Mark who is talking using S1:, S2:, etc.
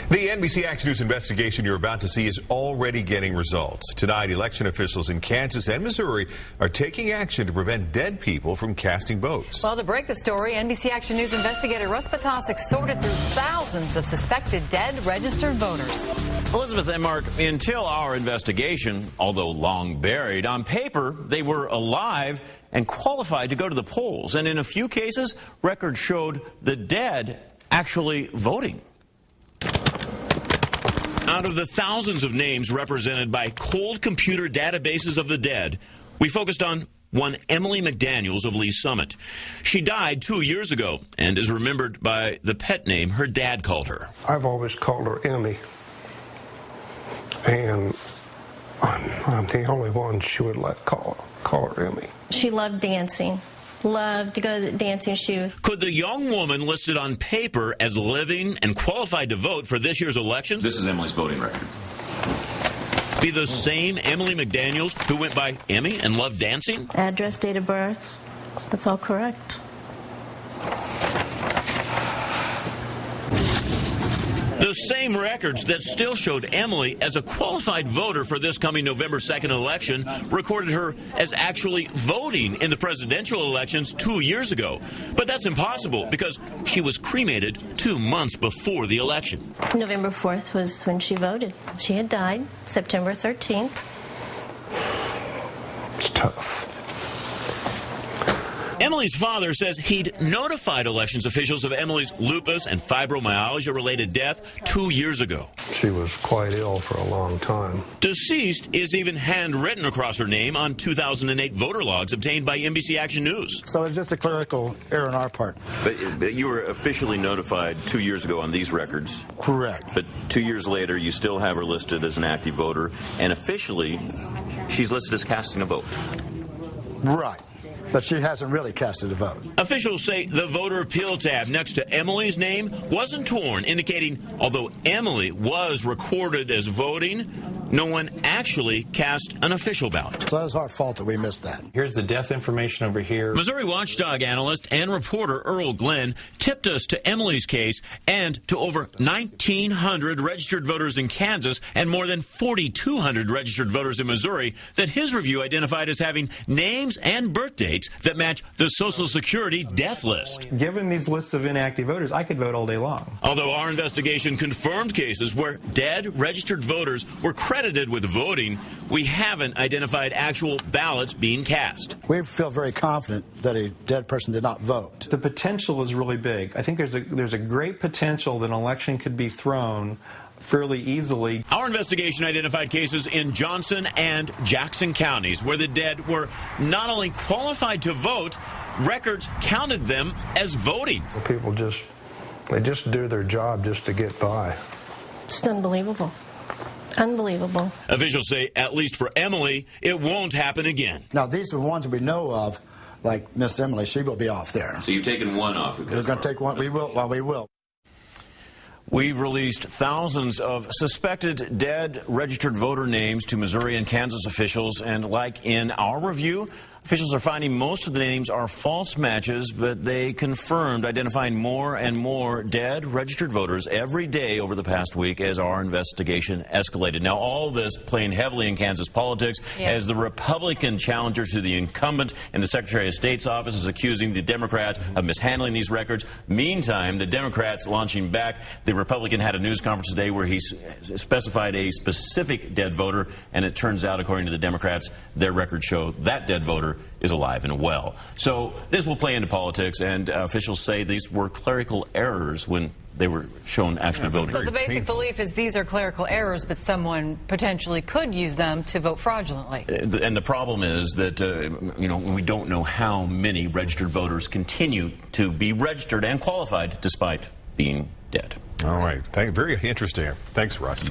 S1: The NBC Action News investigation you're about to see is already getting results. Tonight, election officials in Kansas and Missouri are taking action to prevent dead people from casting votes.
S2: Well, to break the story, NBC Action News investigator Russ Potasic sorted through thousands of suspected dead registered voters.
S3: Elizabeth and Mark, until our investigation, although long buried, on paper they were alive and qualified to go to the polls. And in a few cases, records showed the dead actually voting. Out of the thousands of names represented by cold computer databases of the dead, we focused on one Emily McDaniels of Lee Summit. She died 2 years ago and is remembered by the pet name her dad called her.
S4: I've always called her Emmy, and I'm the only one she would let call her Emmy.
S5: She loved dancing. Loved to go to the dancing shoe.
S3: Could the young woman listed on paper as living and qualified to vote for this year's elections? This is Emily's voting record. Be the same Emily McDaniels who went by Emmy and loved dancing?
S5: Address, date of birth. That's all correct.
S3: The same records that still showed Emily as a qualified voter for this coming November 2nd election recorded her as actually voting in the presidential elections 2 years ago. But that's impossible because she was cremated 2 months before the election.
S5: November 4th was when she voted. She had died September 13th.
S4: It's tough.
S3: Emily's father says he'd notified elections officials of Emily's lupus and fibromyalgia-related death 2 years ago.
S4: She was quite ill for a long time.
S3: Deceased is even handwritten across her name on 2008 voter logs obtained by NBC Action News.
S6: So it's just a clerical error on our part.
S7: But you were officially notified 2 years ago on these records.
S6: Correct.
S7: But 2 years later, you still have her listed as an active voter, and officially, she's listed as casting a vote.
S6: Right. But she hasn't really casted a vote.
S3: Officials say the voter appeal tab next to Emily's name wasn't torn, indicating although Emily was recorded as voting, no one actually cast an official ballot.
S6: So that's our fault that we missed that.
S8: Here's the death information over here.
S3: Missouri Watchdog analyst and reporter Earl Glenn tipped us to Emily's case and to over 1,900 registered voters in Kansas and more than 4,200 registered voters in Missouri that his review identified as having names and birth dates that match the Social Security death list.
S8: Given these lists of inactive voters, I could vote all day long.
S3: Although our investigation confirmed cases where dead registered voters were credited with voting, we haven't identified actual ballots being cast.
S6: We feel very confident that a dead person did not vote.
S8: The potential is really big. I think there's a great potential that an election could be thrown fairly easily.
S3: Our investigation identified cases in Johnson and Jackson counties where the dead were not only qualified to vote, records counted them as voting.
S4: People they just do their job just to get by.
S5: It's unbelievable. Unbelievable.
S3: Officials say, at least for Emily, it won't happen again.
S6: Now, these are the ones that we know of, like Miss Emily, she will be off there.
S7: So you've taken one off.
S6: We're going to take one. We will. Well, we will.
S3: We've released thousands of suspected dead registered voter names to Missouri and Kansas officials, and like in our review, officials are finding most of the names are false matches, but they confirmed identifying more and more dead registered voters every day over the past week as our investigation escalated. Now, all this playing heavily in Kansas politics as the Republican challenger to the incumbent in the Secretary of State's office is accusing the Democrats of mishandling these records. Meantime, the Democrats launching back. The Republican had a news conference today where he specified a specific dead voter, and it turns out, according to the Democrats, their records show that dead voter is alive and well. So this will play into politics, and officials say these were clerical errors when they were shown actually voting.
S2: So the basic belief is these are clerical errors, but someone potentially could use them to vote fraudulently.
S3: And the problem is that, we don't know how many registered voters continue to be registered and qualified despite being dead.
S1: All right. Very interesting. Thanks, Russ.